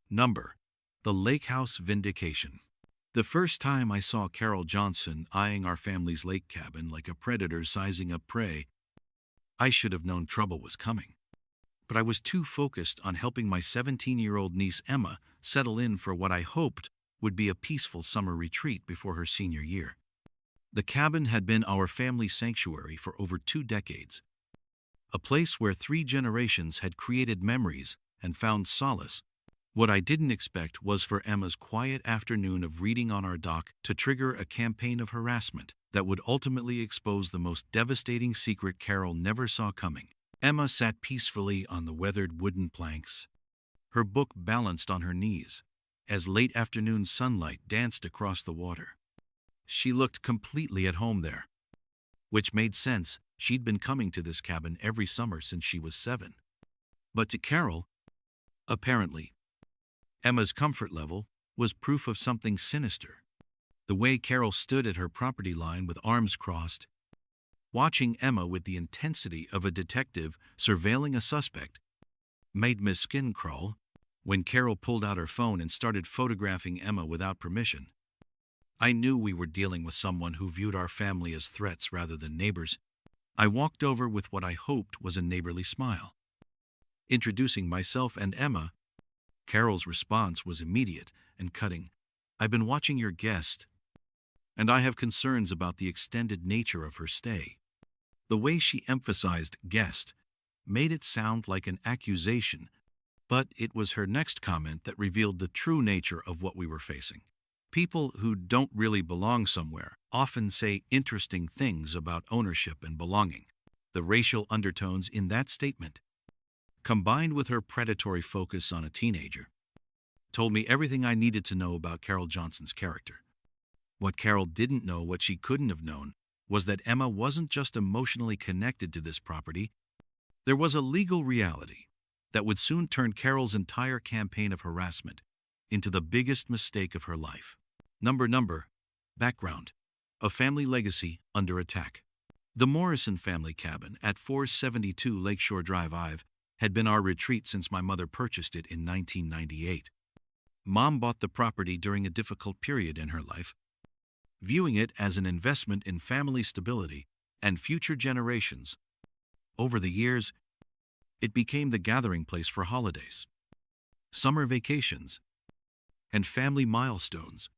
Number: The Lake House Vindication. The first time I saw Carol Johnson eyeing our family's lake cabin like a predator sizing up prey, I should have known trouble was coming. But I was too focused on helping my 17-year-old niece Emma settle in for what I hoped would be a peaceful summer retreat before her senior year. The cabin had been our family sanctuary for over 2 decades, a place where 3 generations had created memories and found solace. What I didn't expect was for Emma's quiet afternoon of reading on our dock to trigger a campaign of harassment that would ultimately expose the most devastating secret Carol never saw coming. Emma sat peacefully on the weathered wooden planks, her book balanced on her knees, as late afternoon sunlight danced across the water. She looked completely at home there, which made sense. She'd been coming to this cabin every summer since she was 7. But to Carol, apparently, Emma's comfort level was proof of something sinister. The way Carol stood at her property line with arms crossed, watching Emma with the intensity of a detective surveilling a suspect, made Miss skin crawl. When Carol pulled out her phone and started photographing Emma without permission, I knew we were dealing with someone who viewed our family as threats rather than neighbors. I walked over with what I hoped was a neighborly smile, introducing myself and Emma. Carol's response was immediate and cutting. "I've been watching your guest, and I have concerns about the extended nature of her stay." The way she emphasized guest made it sound like an accusation, but it was her next comment that revealed the true nature of what we were facing. People who don't really belong somewhere often say interesting things about ownership and belonging. The racial undertones in that statement, combined with her predatory focus on a teenager, told me everything I needed to know about Carol Johnson's character. What Carol didn't know, what she couldn't have known, was that Emma wasn't just emotionally connected to this property. There was a legal reality that would soon turn Carol's entire campaign of harassment into the biggest mistake of her life. Number: Background: A family legacy under attack. The Morrison family cabin at 472 Lakeshore Drive had been our retreat since my mother purchased it in 1998. Mom bought the property during a difficult period in her life, viewing it as an investment in family stability and future generations. Over the years, it became the gathering place for holidays, summer vacations, and family milestones.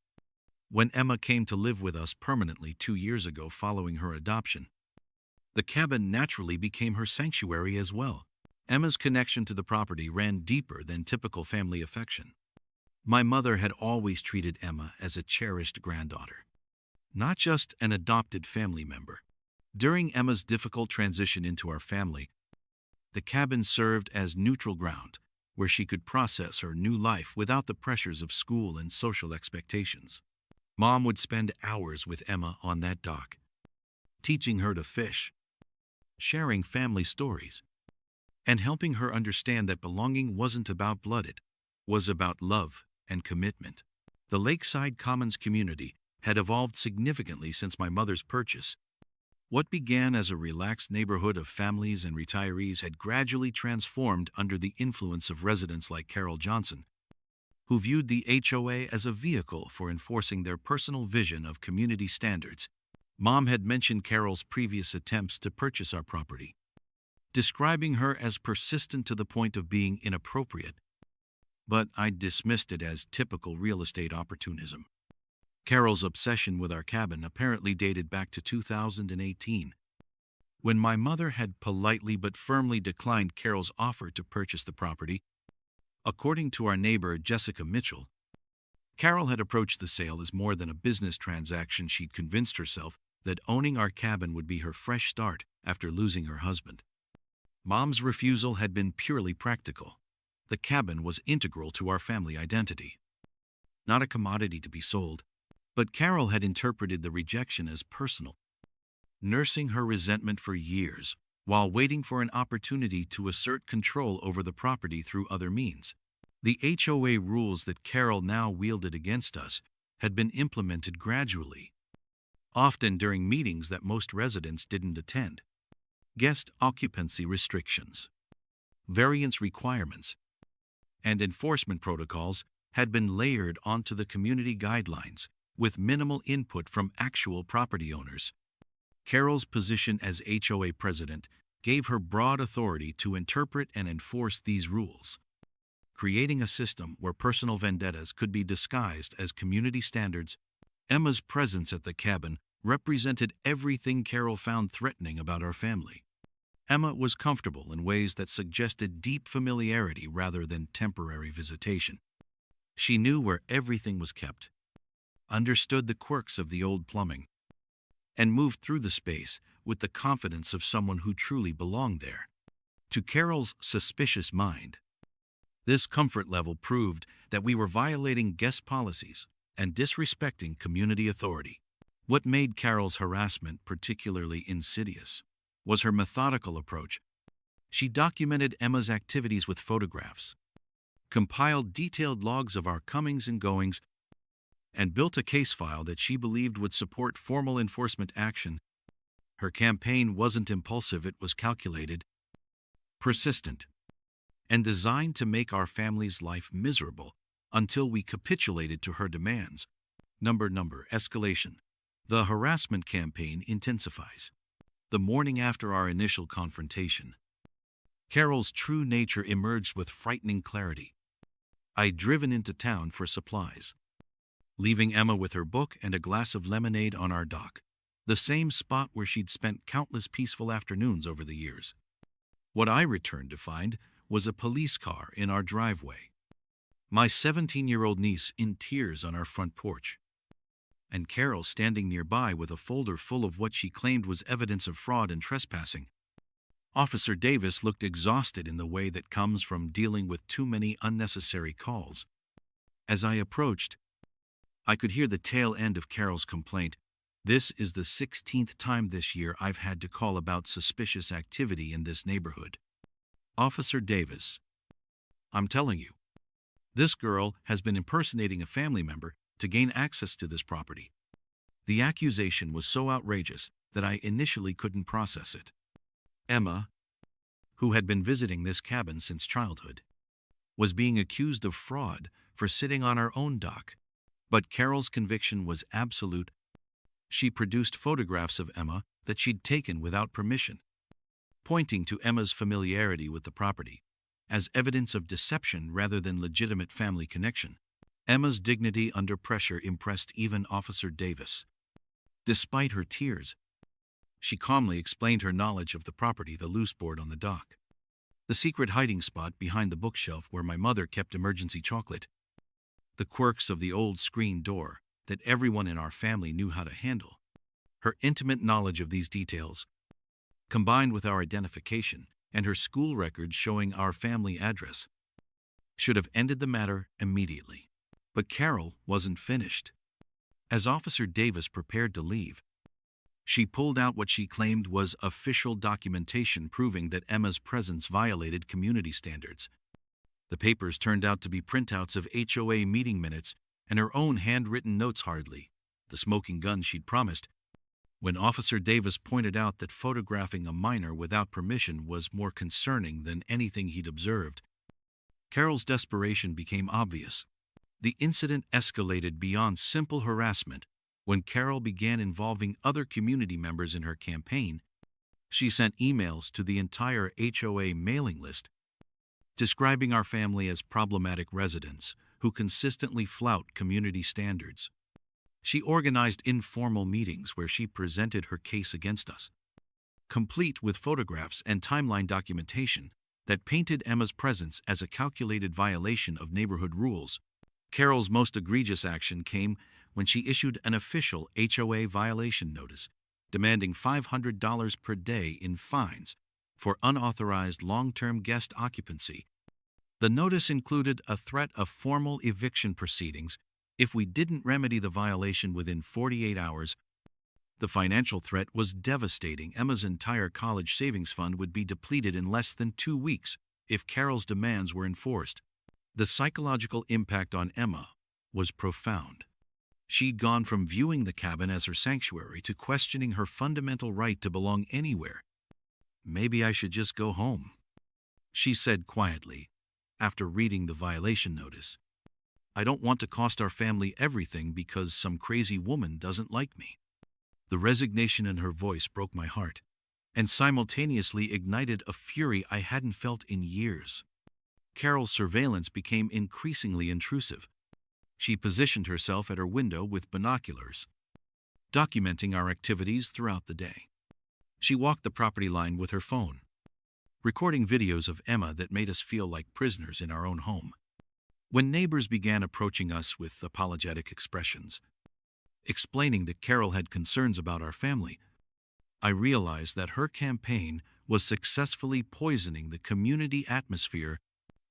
When Emma came to live with us permanently 2 years ago following her adoption, the cabin naturally became her sanctuary as well. Emma's connection to the property ran deeper than typical family affection. My mother had always treated Emma as a cherished granddaughter, not just an adopted family member. During Emma's difficult transition into our family, the cabin served as neutral ground where she could process her new life without the pressures of school and social expectations. Mom would spend hours with Emma on that dock, teaching her to fish, sharing family stories, and helping her understand that belonging wasn't about blood, it was about love and commitment. The Lakeside Commons community had evolved significantly since my mother's purchase. What began as a relaxed neighborhood of families and retirees had gradually transformed under the influence of residents like Carol Johnson, who viewed the HOA as a vehicle for enforcing their personal vision of community standards. Mom had mentioned Carol's previous attempts to purchase our property, describing her as persistent to the point of being inappropriate, but I dismissed it as typical real estate opportunism. Carol's obsession with our cabin apparently dated back to 2018, when my mother had politely but firmly declined Carol's offer to purchase the property. According to our neighbor Jessica Mitchell, Carol had approached the sale as more than a business transaction. She'd convinced herself that owning our cabin would be her fresh start after losing her husband. Mom's refusal had been purely practical. The cabin was integral to our family identity, not a commodity to be sold. But Carol had interpreted the rejection as personal, nursing her resentment for years while waiting for an opportunity to assert control over the property through other means. The HOA rules that Carol now wielded against us had been implemented gradually, often during meetings that most residents didn't attend. Guest occupancy restrictions, variance requirements, and enforcement protocols had been layered onto the community guidelines, with minimal input from actual property owners. Carol's position as HOA president gave her broad authority to interpret and enforce these rules, creating a system where personal vendettas could be disguised as community standards. Emma's presence at the cabin represented everything Carol found threatening about our family. Emma was comfortable in ways that suggested deep familiarity rather than temporary visitation. She knew where everything was kept, understood the quirks of the old plumbing, and moved through the space with the confidence of someone who truly belonged there. To Carol's suspicious mind, this comfort level proved that we were violating guest policies and disrespecting community authority. What made Carol's harassment particularly insidious was her methodical approach. She documented Emma's activities with photographs, compiled detailed logs of our comings and goings, and built a case file that she believed would support formal enforcement action. Her campaign wasn't impulsive, it was calculated, persistent, and designed to make our family's life miserable until we capitulated to her demands. Number escalation. The harassment campaign intensifies. The morning after our initial confrontation, Carol's true nature emerged with frightening clarity. I'd driven into town for supplies, leaving Emma with her book and a glass of lemonade on our dock, the same spot where she'd spent countless peaceful afternoons over the years. What I returned to find was a police car in our driveway, my 17-year-old niece in tears on our front porch, and Carol standing nearby with a folder full of what she claimed was evidence of fraud and trespassing. Officer Davis looked exhausted in the way that comes from dealing with too many unnecessary calls. As I approached, I could hear the tail end of Carol's complaint. This is the 16th time this year I've had to call about suspicious activity in this neighborhood. Officer Davis, I'm telling you, this girl has been impersonating a family member to gain access to this property. The accusation was so outrageous that I initially couldn't process it. Emma, who had been visiting this cabin since childhood, was being accused of fraud for sitting on our own dock. But Carol's conviction was absolute. She produced photographs of Emma that she'd taken without permission, pointing to Emma's familiarity with the property as evidence of deception rather than legitimate family connection. Emma's dignity under pressure impressed even Officer Davis. Despite her tears, she calmly explained her knowledge of the property, the loose board on the dock, the secret hiding spot behind the bookshelf where my mother kept emergency chocolate, the quirks of the old screen door that everyone in our family knew how to handle. Her intimate knowledge of these details, combined with our identification and her school records showing our family address, should have ended the matter immediately. But Carol wasn't finished. As Officer Davis prepared to leave, she pulled out what she claimed was official documentation proving that Emma's presence violated community standards. The papers turned out to be printouts of HOA meeting minutes and her own handwritten notes, hardly the smoking gun she'd promised. When Officer Davis pointed out that photographing a minor without permission was more concerning than anything he'd observed, Carol's desperation became obvious. The incident escalated beyond simple harassment when Carol began involving other community members in her campaign. She sent emails to the entire HOA mailing list, describing our family as problematic residents who consistently flout community standards. She organized informal meetings where she presented her case against us, complete with photographs and timeline documentation that painted Emma's presence as a calculated violation of neighborhood rules. Carol's most egregious action came when she issued an official HOA violation notice, demanding $500 per day in fines for unauthorized long-term guest occupancy. The notice included a threat of formal eviction proceedings if we didn't remedy the violation within 48 hours. The financial threat was devastating. Emma's entire college savings fund would be depleted in less than 2 weeks if Carol's demands were enforced. The psychological impact on Emma was profound. She'd gone from viewing the cabin as her sanctuary to questioning her fundamental right to belong anywhere. "Maybe I should just go home," she said quietly, after reading the violation notice. I don't want to cost our family everything because some crazy woman doesn't like me. The resignation in her voice broke my heart and simultaneously ignited a fury I hadn't felt in years. Carol's surveillance became increasingly intrusive. She positioned herself at her window with binoculars, documenting our activities throughout the day. She walked the property line with her phone, recording videos of Emma that made us feel like prisoners in our own home. When neighbors began approaching us with apologetic expressions, explaining that Carol had concerns about our family, I realized that her campaign was successfully poisoning the community atmosphere.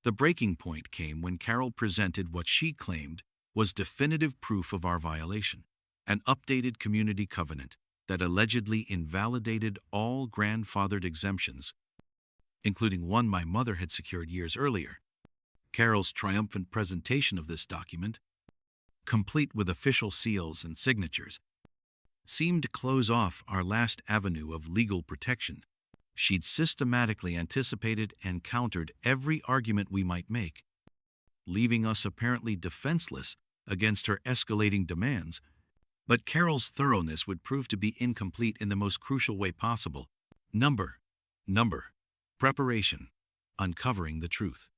The breaking point came when Carol presented what she claimed was definitive proof of our violation, an updated community covenant that allegedly invalidated all grandfathered exemptions, including one my mother had secured years earlier. Carol's triumphant presentation of this document, complete with official seals and signatures, seemed to close off our last avenue of legal protection. She'd systematically anticipated and countered every argument we might make, leaving us apparently defenseless against her escalating demands. But Carol's thoroughness would prove to be incomplete in the most crucial way possible. Number, preparation, uncovering the truth.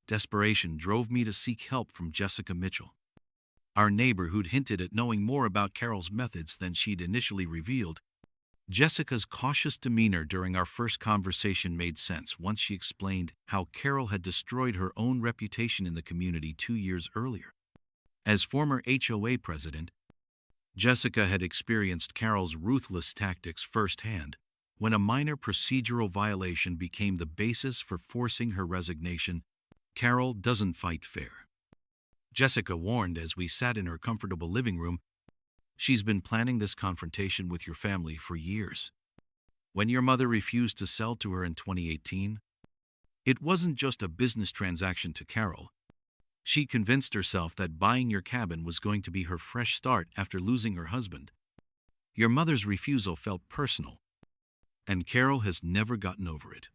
Desperation drove me to seek help from Jessica Mitchell, our neighbor who'd hinted at knowing more about Carol's methods than she'd initially revealed. Jessica's cautious demeanor during our first conversation made sense once she explained how Carol had destroyed her own reputation in the community 2 years earlier. As former HOA president, Jessica had experienced Carol's ruthless tactics firsthand when a minor procedural violation became the basis for forcing her resignation. Carol doesn't fight fair, Jessica warned as we sat in her comfortable living room. She's been planning this confrontation with your family for years. When your mother refused to sell to her in 2018, it wasn't just a business transaction to Carol. She convinced herself that buying your cabin was going to be her fresh start after losing her husband. Your mother's refusal felt personal, and Carol has never gotten over it.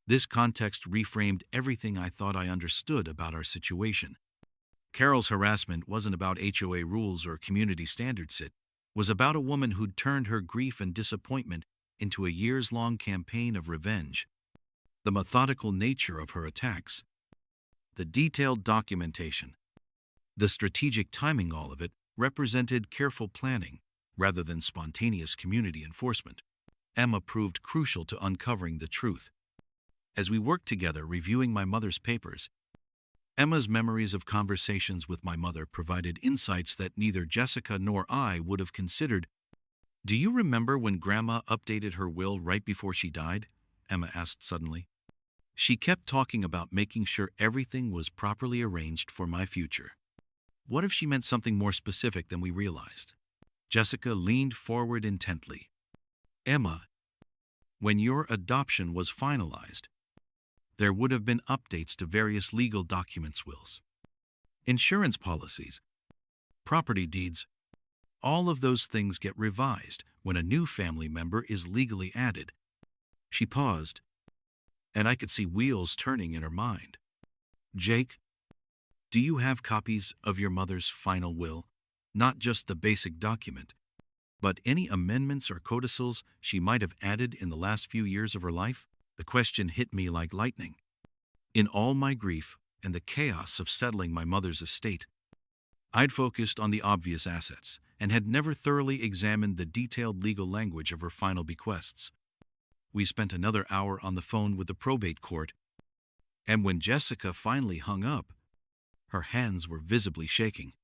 This context reframed everything I thought I understood about our situation. Carol's harassment wasn't about HOA rules or community standards. It was about a woman who'd turned her grief and disappointment into a years-long campaign of revenge. The methodical nature of her attacks, the detailed documentation, the strategic timing, all of it represented careful planning rather than spontaneous community enforcement. Emma proved crucial to uncovering the truth. As we worked together reviewing my mother's papers, Emma's memories of conversations with my mother provided insights that neither Jessica nor I would have considered. Do you remember when Grandma updated her will right before she died? Emma asked suddenly. She kept talking about making sure everything was properly arranged for my future. What if she meant something more specific than we realized? Jessica leaned forward intently. Emma, when your adoption was finalized, there would have been updates to various legal documents, wills, insurance policies, property deeds. All of those things get revised when a new family member is legally added. She paused, and I could see wheels turning in her mind. Jake, do you have copies of your mother's final will? Not just the basic document, but any amendments or codicils she might have added in the last few years of her life? The question hit me like lightning. In all my grief and the chaos of settling my mother's estate, I'd focused on the obvious assets and had never thoroughly examined the detailed legal language of her final bequests. We spent another hour on the phone with the probate court, and when Jessica finally hung up, her hands were visibly shaking.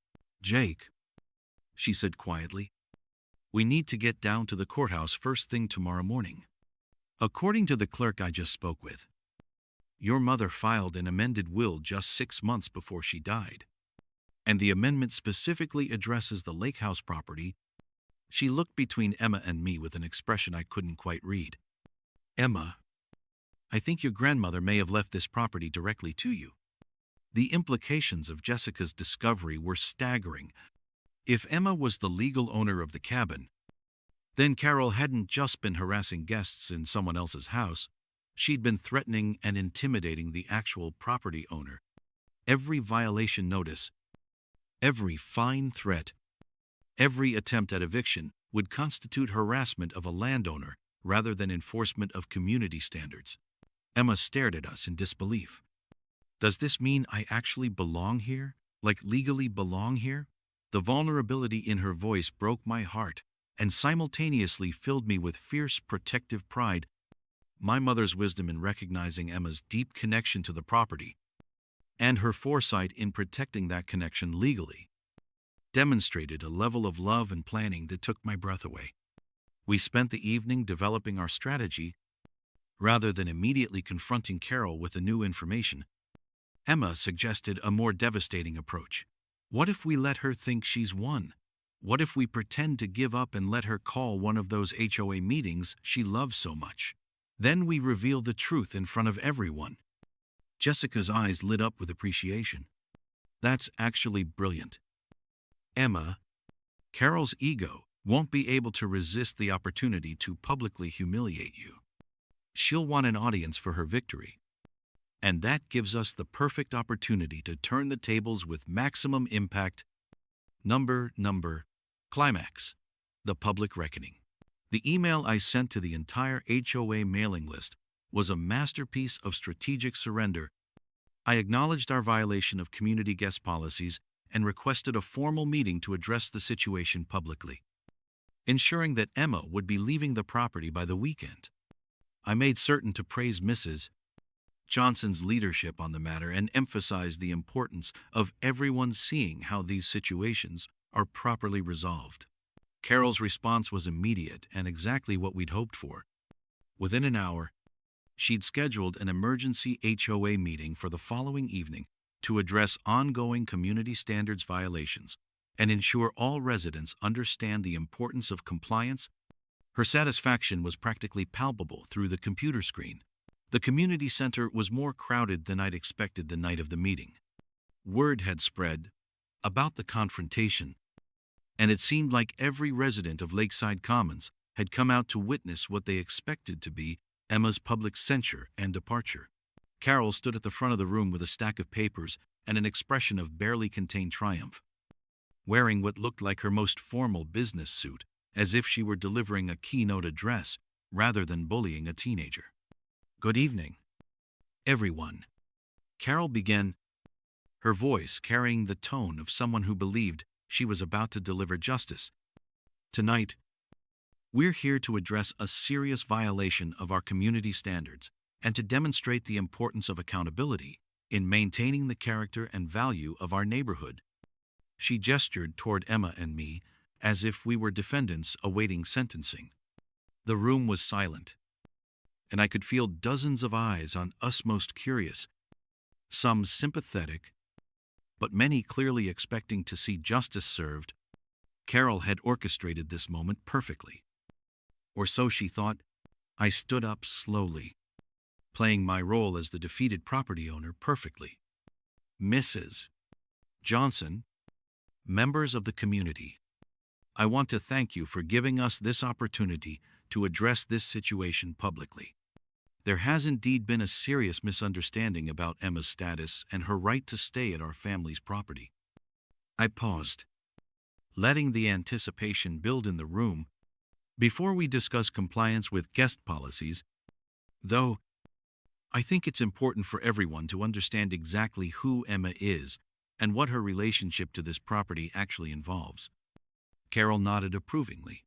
Jake, she said quietly, we need to get down to the courthouse first thing tomorrow morning. According to the clerk I just spoke with, your mother filed an amended will just 6 months before she died, and the amendment specifically addresses the lake house property. She looked between Emma and me with an expression I couldn't quite read. Emma, I think your grandmother may have left this property directly to you. The implications of Jessica's discovery were staggering. If Emma was the legal owner of the cabin, then Carol hadn't just been harassing guests in someone else's house. She'd been threatening and intimidating the actual property owner. Every violation notice, every fine threat, every attempt at eviction would constitute harassment of a landowner rather than enforcement of community standards. Emma stared at us in disbelief. Does this mean I actually belong here? Like legally belong here? The vulnerability in her voice broke my heart and simultaneously filled me with fierce protective pride. My mother's wisdom in recognizing Emma's deep connection to the property and her foresight in protecting that connection legally demonstrated a level of love and planning that took my breath away. We spent the evening developing our strategy. Rather than immediately confronting Carol with the new information, Emma suggested a more devastating approach. What if we let her think she's won? What if we pretend to give up and let her call one of those HOA meetings she loves so much? Then we reveal the truth in front of everyone. Jessica's eyes lit up with appreciation. That's actually brilliant. Emma, Carol's ego won't be able to resist the opportunity to publicly humiliate you. She'll want an audience for her victory. And that gives us the perfect opportunity to turn the tables with maximum impact. Number, climax. The public reckoning. The email I sent to the entire HOA mailing list was a masterpiece of strategic surrender. I acknowledged our violation of community guest policies and requested a formal meeting to address the situation publicly, ensuring that Emma would be leaving the property by the weekend. I made certain to praise Mrs. Johnson's leadership on the matter and emphasize the importance of everyone seeing how these situations are properly resolved. Carol's response was immediate and exactly what we'd hoped for. Within an hour, she'd scheduled an emergency HOA meeting for the following evening to address ongoing community standards violations and ensure all residents understand the importance of compliance. Her satisfaction was practically palpable through the computer screen. The community center was more crowded than I'd expected the night of the meeting. Word had spread about the confrontation, and it seemed like every resident of Lakeside Commons had come out to witness what they expected to be Emma's public censure and departure. Carol stood at the front of the room with a stack of papers and an expression of barely contained triumph, wearing what looked like her most formal business suit, as if she were delivering a keynote address rather than bullying a teenager. Good evening, everyone. Carol began, her voice carrying the tone of someone who believed she was about to deliver justice. Tonight, we're here to address a serious violation of our community standards and to demonstrate the importance of accountability in maintaining the character and value of our neighborhood. She gestured toward Emma and me as if we were defendants awaiting sentencing. The room was silent, and I could feel dozens of eyes on us most curious, some sympathetic, but many clearly expecting to see justice served. Carol had orchestrated this moment perfectly. Or so she thought. I stood up slowly, playing my role as the defeated property owner perfectly. Mrs. Johnson, members of the community, I want to thank you for giving us this opportunity to address this situation publicly. There has indeed been a serious misunderstanding about Emma's status and her right to stay at our family's property. I paused, letting the anticipation build in the room. Before we discuss compliance with guest policies, though, I think it's important for everyone to understand exactly who Emma is and what her relationship to this property actually involves. Carol nodded approvingly,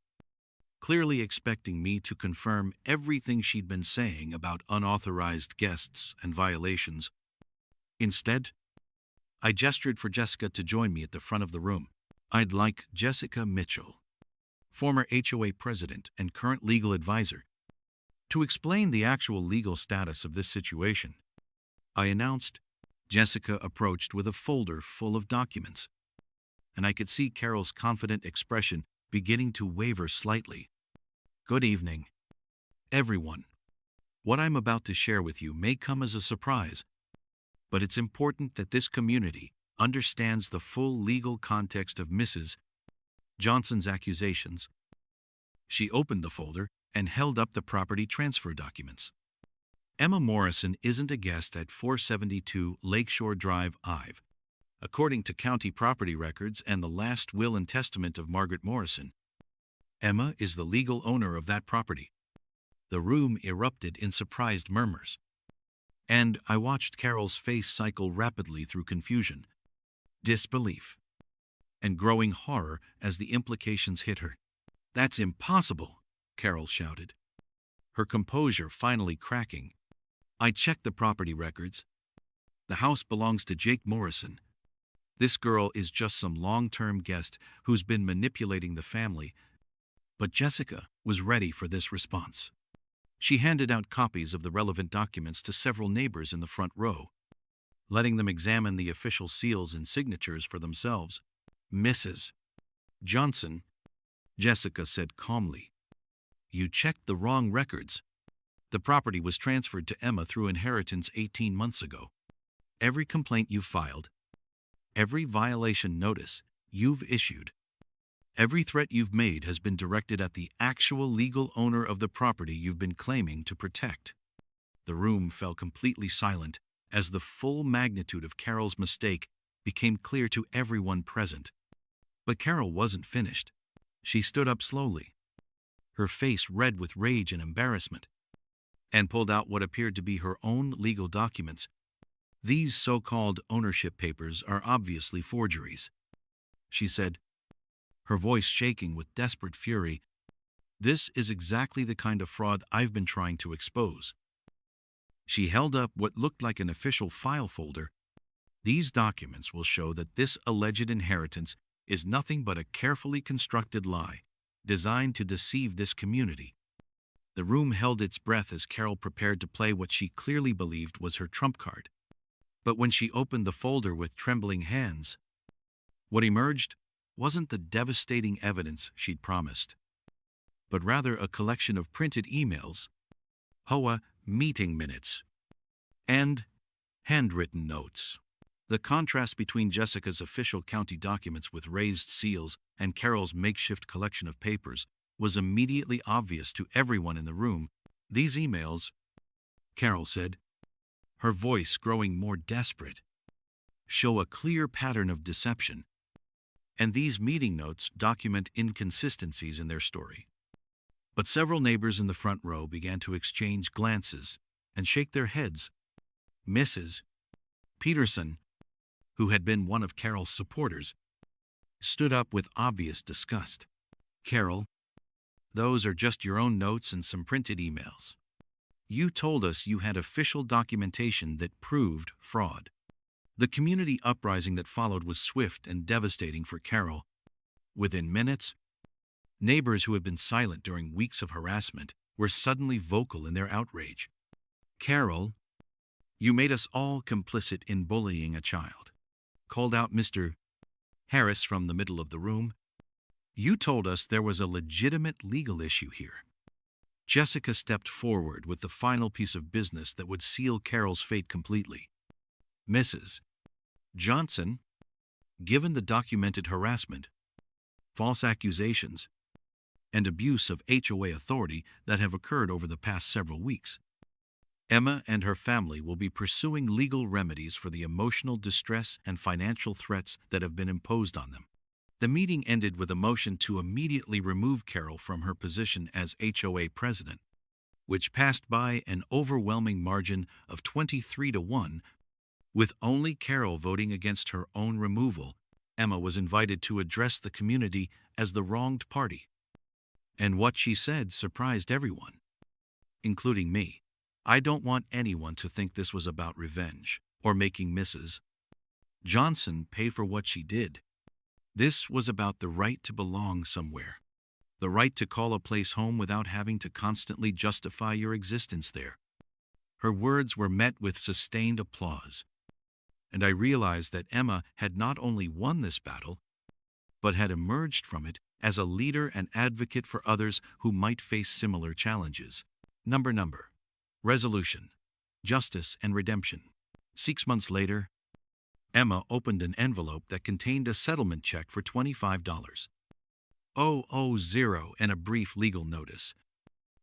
clearly expecting me to confirm everything she'd been saying about unauthorized guests and violations. Instead, I gestured for Jessica to join me at the front of the room. I'd like Jessica Mitchell, former HOA president and current legal advisor, to explain the actual legal status of this situation. I announced. Jessica approached with a folder full of documents, and I could see Carol's confident expression beginning to waver slightly. Good evening, everyone. What I'm about to share with you may come as a surprise, but it's important that this community understands the full legal context of Mrs. Johnson's accusations. She opened the folder and held up the property transfer documents. Emma Morrison isn't a guest at 472 Lakeshore Drive, Ive. According to county property records and the last will and testament of Margaret Morrison, Emma is the legal owner of that property. The room erupted in surprised murmurs, and I watched Carol's face cycle rapidly through confusion, disbelief, and growing horror as the implications hit her. "That's impossible," Carol shouted, her composure finally cracking. "I checked the property records. The house belongs to Jake Morrison. This girl is just some long-term guest who's been manipulating the family." But Jessica was ready for this response. She handed out copies of the relevant documents to several neighbors in the front row, letting them examine the official seals and signatures for themselves. "Mrs. Johnson," Jessica said calmly, "you checked the wrong records. The property was transferred to Emma through inheritance 18 months ago. Every complaint you filed, every violation notice you've issued, every threat you've made has been directed at the actual legal owner of the property you've been claiming to protect." The room fell completely silent as the full magnitude of Carol's mistake became clear to everyone present. But Carol wasn't finished. She stood up slowly, her face red with rage and embarrassment, and pulled out what appeared to be her own legal documents. "These so-called ownership papers are obviously forgeries," she said, her voice shaking with desperate fury. "This is exactly the kind of fraud I've been trying to expose." She held up what looked like an official file folder. "These documents will show that this alleged inheritance is nothing but a carefully constructed lie designed to deceive this community." The room held its breath as Carol prepared to play what she clearly believed was her trump card. But when she opened the folder with trembling hands, what emerged wasn't the devastating evidence she'd promised, but rather a collection of printed emails, HOA meeting minutes, and handwritten notes. The contrast between Jessica's official county documents with raised seals and Carol's makeshift collection of papers was immediately obvious to everyone in the room. "These emails," Carol said, her voice growing more desperate, "show a clear pattern of deception, and these meeting notes document inconsistencies in their story." But several neighbors in the front row began to exchange glances and shake their heads. Mrs. Peterson, who had been one of Carol's supporters, stood up with obvious disgust. "Carol, those are just your own notes and some printed emails. You told us you had official documentation that proved fraud." The community uprising that followed was swift and devastating for Carol. Within minutes, neighbors who had been silent during weeks of harassment were suddenly vocal in their outrage. "Carol, you made us all complicit in bullying a child," called out Mr. Harris from the middle of the room. "You told us there was a legitimate legal issue here." Jessica stepped forward with the final piece of business that would seal Carol's fate completely. "Mrs. Johnson, given the documented harassment, false accusations, and abuse of HOA authority that have occurred over the past several weeks, Emma and her family will be pursuing legal remedies for the emotional distress and financial threats that have been imposed on them." The meeting ended with a motion to immediately remove Carol from her position as HOA president, which passed by an overwhelming margin of 23-1. With only Carol voting against her own removal, Emma was invited to address the community as the wronged party. And what she said surprised everyone, including me. "I don't want anyone to think this was about revenge or making Mrs. Johnson pay for what she did. This was about the right to belong somewhere, the right to call a place home without having to constantly justify your existence there." Her words were met with sustained applause, and I realized that Emma had not only won this battle, but had emerged from it as a leader and advocate for others who might face similar challenges. Number. Resolution, justice, and redemption. 6 months later, Emma opened an envelope that contained a settlement check for $25. and a brief legal notice.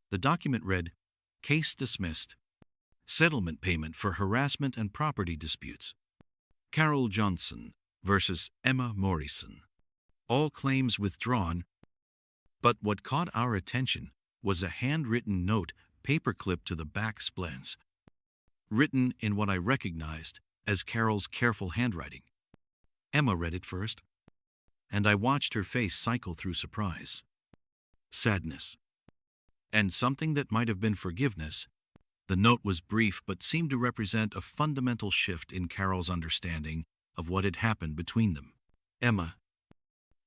The document read, "Case dismissed. Settlement payment for harassment and property disputes. Carol Johnson versus Emma Morrison. All claims withdrawn, but what caught our attention was a handwritten note paperclipped to the back splens, written in what I recognized as Carol's careful handwriting. Emma read it first, and I watched her face cycle through surprise, sadness, and something that might have been forgiveness. The note was brief but seemed to represent a fundamental shift in Carol's understanding of what had happened between them. Emma,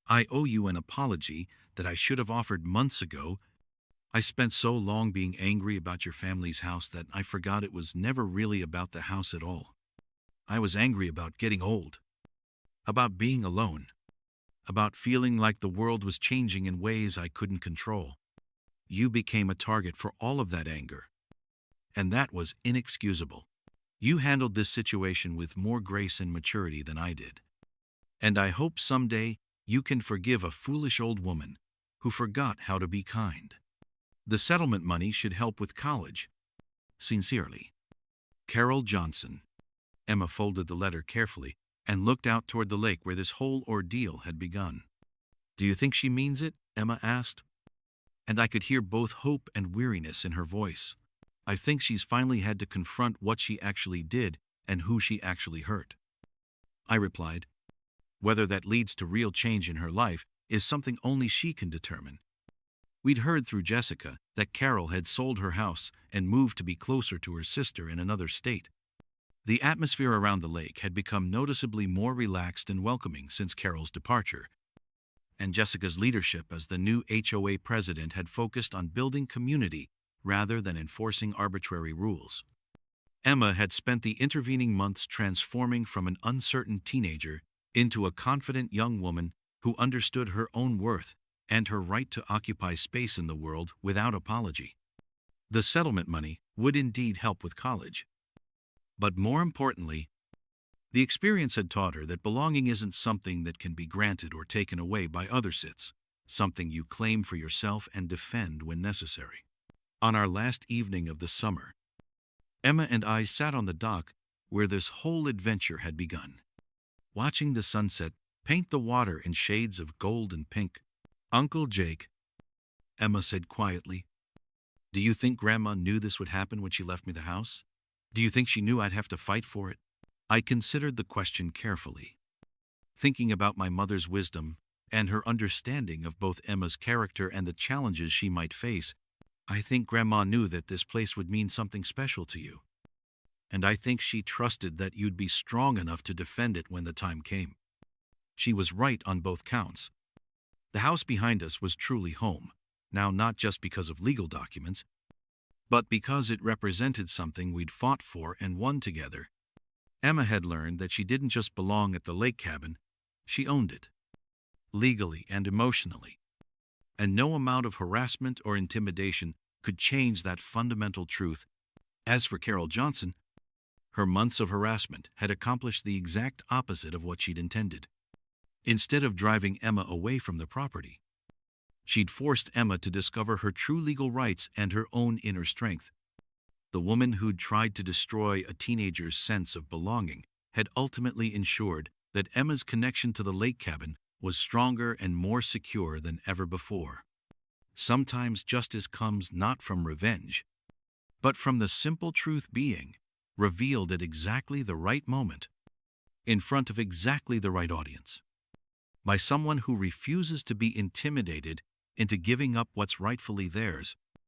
I owe you an apology that I should have offered months ago. I spent so long being angry about your family's house that I forgot it was never really about the house at all. I was angry about getting old, about being alone, about feeling like the world was changing in ways I couldn't control. You became a target for all of that anger, and that was inexcusable. You handled this situation with more grace and maturity than I did. And I hope someday you can forgive a foolish old woman who forgot how to be kind. The settlement money should help with college. Sincerely, Carol Johnson. Emma folded the letter carefully and looked out toward the lake where this whole ordeal had begun. Do you think she means it? Emma asked. And I could hear both hope and weariness in her voice. I think she's finally had to confront what she actually did and who she actually hurt. I replied. Whether that leads to real change in her life is something only she can determine. We'd heard through Jessica that Carol had sold her house and moved to be closer to her sister in another state. The atmosphere around the lake had become noticeably more relaxed and welcoming since Carol's departure, and Jessica's leadership as the new HOA president had focused on building community rather than enforcing arbitrary rules. Emma had spent the intervening months transforming from an uncertain teenager into a confident young woman who understood her own worth and her right to occupy space in the world without apology. The settlement money would indeed help with college. But more importantly, the experience had taught her that belonging isn't something that can be granted or taken away by others. It's something you claim for yourself and defend when necessary. On our last evening of the summer, Emma and I sat on the dock where this whole adventure had begun, watching the sunset paint the water in shades of gold and pink. Uncle Jake, Emma said quietly, do you think Grandma knew this would happen when she left me the house? Do you think she knew I'd have to fight for it? I considered the question carefully, thinking about my mother's wisdom and her understanding of both Emma's character and the challenges she might face. I think Grandma knew that this place would mean something special to you, and I think she trusted that you'd be strong enough to defend it when the time came. She was right on both counts. The house behind us was truly home, now not just because of legal documents, but because it represented something we'd fought for and won together. Emma had learned that she didn't just belong at the lake cabin, she owned it, legally and emotionally. And no amount of harassment or intimidation could change that fundamental truth. As for Carol Johnson, her months of harassment had accomplished the exact opposite of what she'd intended. Instead of driving Emma away from the property, she'd forced Emma to discover her true legal rights and her own inner strength. The woman who'd tried to destroy a teenager's sense of belonging had ultimately ensured that Emma's connection to the lake cabin was stronger and more secure than ever before. Sometimes justice comes not from revenge, but from the simple truth being revealed at exactly the right moment, in front of exactly the right audience, by someone who refuses to be intimidated into giving up what's rightfully theirs.